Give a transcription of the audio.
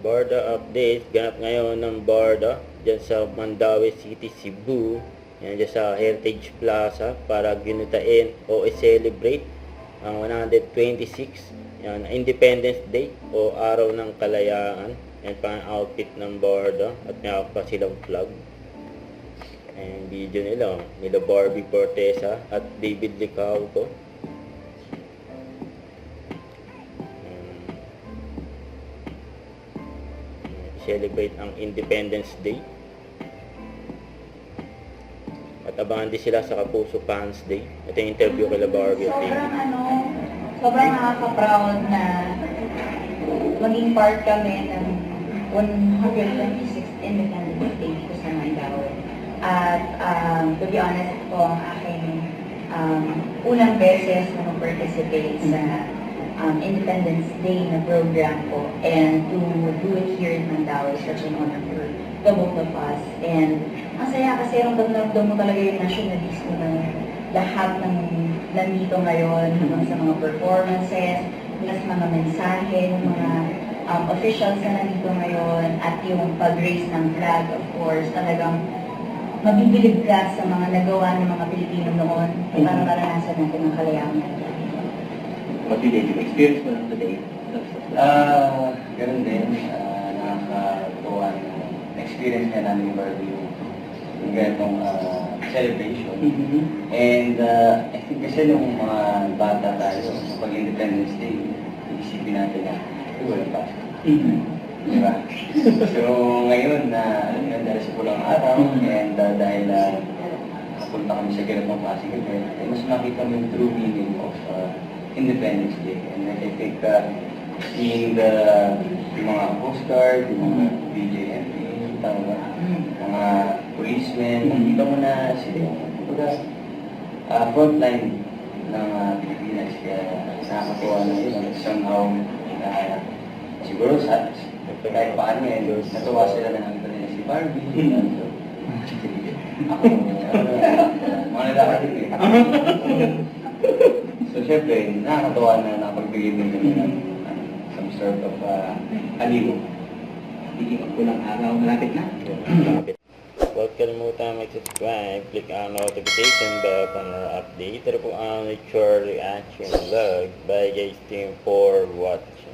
Borda update, ganap ngayon ng Borda dyan sa Mandaue City, Cebu. Yan dyan sa Heritage Plaza para ginutain o i-celebrate ang 126 yan, Independence Day o Araw ng Kalayaan. Yan pa ang outfit ng Borda at may pa silang flag. Ayan video nila Barbie Fortesa at David Licauco. Celebrate ang Independence Day. At abangan din sila sa Kapuso Fans Day. Ito yung interview kay Barbie at David. Sobrang nakaka-proud na maging part kami ng 126th Independence Day dito sa Mandaue. At to be honest, ito ang aking unang beses na mag-participate sa Independence Day na program ko, and to do it here in Mandaue is such an honor for the both of us. And ang saya kasi yung damdam mo talaga yung nationalismo ng lahat ng nandito ngayon, hanggang sa mga performances, hanggang sa mga mensahe, ng mga officials na nandito ngayon, at yung pag-raise ng flag, of course, talagang mabibilib ka sa mga nagawa ng mga Pilipino noon para maranasan natin ang kalayaan natin. What did you experience mo lang today? Ganun din. Nakakatuwa na experience nga namin yung Barbie yung ganitong celebration. And I think kasi nung mga bata tayo, pag Independence Day, isipin natin na, walang pasok. Diba? So ngayon, dahil sa pulang araw, and dahil napunta kami sa ganitong klaseng event, mas nakita mo yung true meaning of Independence Day. And I think seeing yung mga postcard, yung mga BJMP, mga policemen, nakita mo na sila frontline ng Pilipinas. Kaya nakakatuwa na yun. Somehow, siguro kahit paano yun, natuwa sila na nakita nila si Barbie. Ako, mga lalaki din eh. So, syempre, nakakatawa na nakapagbigay din kami ng some sort of aliw. Hindi ko lang araw, malapit na. Huwag kalimutan mag-subscribe, click ang notification bell para update. Ito po ang Nature Reaction Vlog. Bye guys, team for watching.